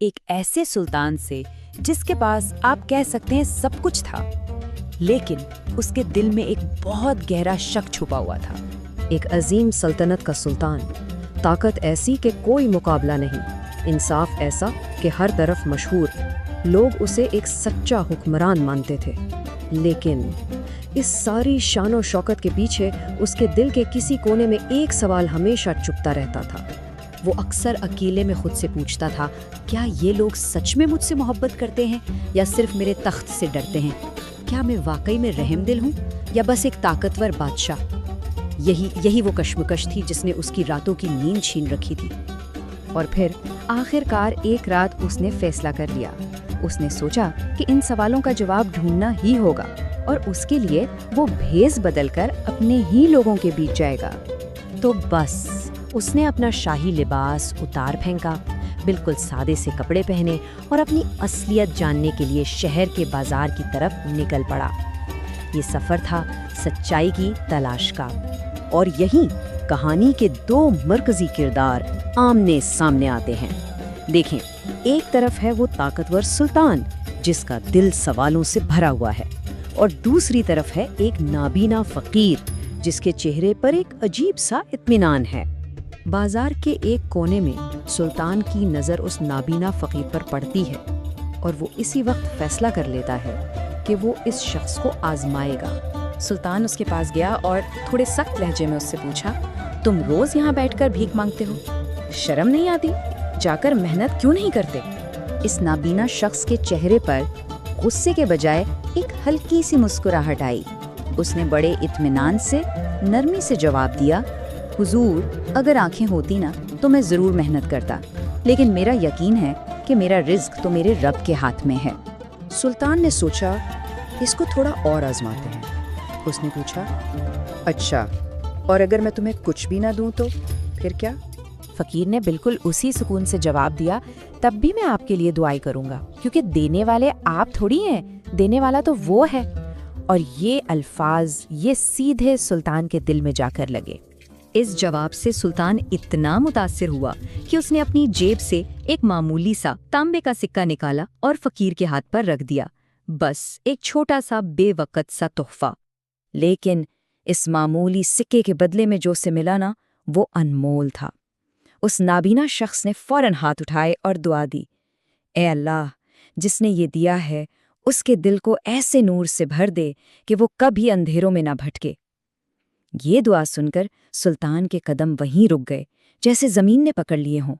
ایک ایسے سلطان سے جس کے پاس آپ کہہ سکتے ہیں سب کچھ تھا، لیکن اس کے دل میں ایک بہت گہرا شک چھپا ہوا تھا۔ ایک عظیم سلطنت کا سلطان، طاقت ایسی کہ کوئی مقابلہ نہیں، انصاف ایسا کہ ہر طرف مشہور، لوگ اسے ایک سچا حکمران مانتے تھے۔ لیکن اس ساری شان و شوکت کے پیچھے اس کے دل کے کسی کونے میں ایک سوال ہمیشہ چپتا رہتا تھا۔ وہ اکثر اکیلے میں خود سے پوچھتا تھا، کیا یہ لوگ سچ میں مجھ سے محبت کرتے ہیں یا صرف میرے تخت سے ڈرتے ہیں؟ کیا میں واقعی میں رحم دل ہوں یا بس ایک طاقتور بادشاہ؟ یہی وہ کشمکش تھی جس نے اس کی راتوں کی نیند چھین رکھی تھی۔ اور پھر آخر کار ایک رات اس نے فیصلہ کر لیا۔ اس نے سوچا کہ ان سوالوں کا جواب ڈھونڈنا ہی ہوگا، اور اس کے لیے وہ بھیس بدل کر اپنے ہی لوگوں کے بیچ جائے گا۔ تو بس اس نے اپنا شاہی لباس اتار پھینکا، بالکل سادے سے کپڑے پہنے اور اپنی اصلیت جاننے کے لیے شہر کے بازار کی طرف نکل پڑا۔ یہ سفر تھا سچائی کی تلاش کا، اور یہیں کہانی کے دو مرکزی کردار آمنے سامنے آتے ہیں۔ دیکھیں، ایک طرف ہے وہ طاقتور سلطان جس کا دل سوالوں سے بھرا ہوا ہے، اور دوسری طرف ہے ایک نابینا فقیر جس کے چہرے پر ایک عجیب سا اطمینان ہے۔ بازار کے ایک کونے میں سلطان کی نظر اس نابینا فقیر پر پڑتی ہے، اور وہ اسی وقت فیصلہ کر لیتا ہے کہ وہ اس شخص کو آزمائے گا۔ سلطان اس کے پاس گیا اور تھوڑے سخت لہجے میں اس سے پوچھا، تم روز یہاں بیٹھ کر بھیک مانگتے ہو؟ شرم نہیں آتی؟ جا کر محنت کیوں نہیں کرتے؟ اس نابینا شخص کے چہرے پر غصے کے بجائے ایک ہلکی سی مسکراہٹ آئی۔ اس نے بڑے اطمینان سے نرمی سے جواب دیا، حضور، اگر آنکھیں ہوتی نا تو میں ضرور محنت کرتا، لیکن میرا یقین ہے کہ میرا رزق تو میرے رب کے ہاتھ میں ہے۔ سلطان نے سوچا، اس کو تھوڑا اور آزماتے ہیں۔ اس نے پوچھا، اچھا، اور اگر میں تمہیں کچھ بھی نہ دوں تو پھر کیا؟ فقیر نے بالکل اسی سکون سے جواب دیا، تب بھی میں آپ کے لیے دعائیں کروں گا، کیونکہ دینے والے آپ تھوڑی ہیں، دینے والا تو وہ ہے۔ اور یہ الفاظ یہ سیدھے سلطان کے دل میں جا کر لگے۔ اس جواب سے سلطان اتنا متاثر ہوا کہ اس نے اپنی جیب سے ایک معمولی سا تانبے کا سکہ نکالا اور فقیر کے ہاتھ پر رکھ دیا، بس ایک چھوٹا سا بے وقت سا تحفہ۔ لیکن اس معمولی سکے کے بدلے میں جو اسے ملا نا، وہ انمول تھا۔ اس نابینا شخص نے فوراً ہاتھ اٹھائے اور دعا دی، اے اللہ، جس نے یہ دیا ہے اس کے دل کو ایسے نور سے بھر دے کہ وہ کبھی اندھیروں میں نہ بھٹکے۔ یہ دعا سن کر سلطان کے قدم وہیں رک گئے، جیسے زمین نے پکڑ لیے ہوں۔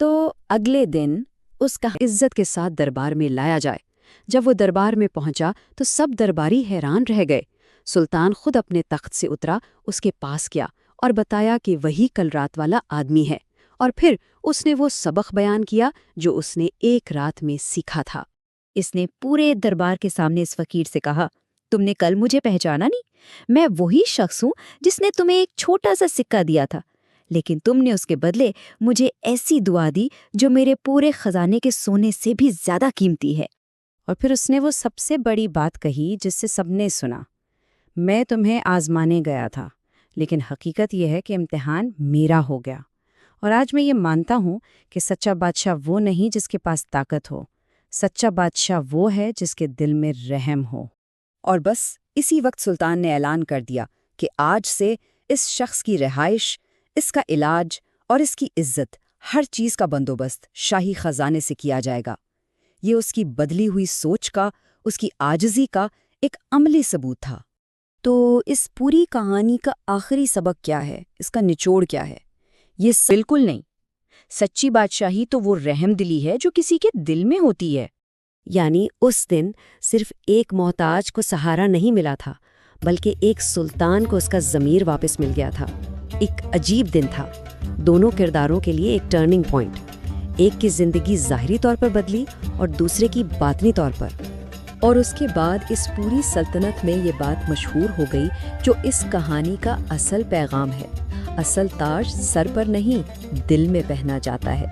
تو اگلے دن اس کا عزت کے ساتھ دربار میں لایا جائے۔ جب وہ دربار میں پہنچا تو سب درباری حیران رہ گئے۔ سلطان خود اپنے تخت سے اترا، اس کے پاس گیا اور بتایا کہ وہی کل رات والا آدمی ہے، اور پھر اس نے وہ سبق بیان کیا جو اس نے ایک رات میں سیکھا تھا۔ اس نے پورے دربار کے سامنے اس فقیر سے کہا، تم نے کل مجھے پہچانا نہیں؟ میں وہی شخص ہوں جس نے تمہیں ایک چھوٹا سا سکہ دیا تھا، لیکن تم نے اس کے بدلے مجھے ایسی دعا دی جو میرے پورے خزانے کے سونے سے بھی زیادہ قیمتی ہے۔ اور پھر اس نے وہ سب سے بڑی بات کہی جس سے سب نے سنا، میں تمہیں آزمانے گیا تھا، لیکن حقیقت یہ ہے کہ امتحان میرا ہو گیا، اور آج میں یہ مانتا ہوں کہ سچا بادشاہ وہ نہیں جس کے پاس طاقت ہو، سچا بادشاہ وہ ہے جس کے دل میں رحم ہو۔ اور بس اسی وقت سلطان نے اعلان کر دیا کہ آج سے اس شخص کی رہائش، اس کا علاج اور اس کی عزت، ہر چیز کا بندوبست شاہی خزانے سے کیا جائے گا۔ یہ اس کی بدلی ہوئی سوچ کا، اس کی عاجزی کا ایک عملی ثبوت تھا۔ تو اس پوری کہانی کا آخری سبق کیا ہے؟ اس کا نچوڑ کیا ہے؟ یہ بالکل نہیں، سچی بادشاہی تو وہ رحم دلی ہے جو کسی کے دل میں ہوتی ہے۔ یعنی اس دن صرف ایک محتاج کو سہارا نہیں ملا تھا، بلکہ ایک سلطان کو اس کا ضمیر واپس مل گیا تھا۔ ایک عجیب دن تھا، دونوں کرداروں کے لیے ایک ٹرننگ پوائنٹ، ایک کی زندگی ظاہری طور پر بدلی اور دوسرے کی باطنی طور پر۔ اور اس کے بعد اس پوری سلطنت میں یہ بات مشہور ہو گئی جو اس کہانی کا اصل پیغام ہے، اصل تاج سر پر نہیں، دل میں پہنا جاتا ہے۔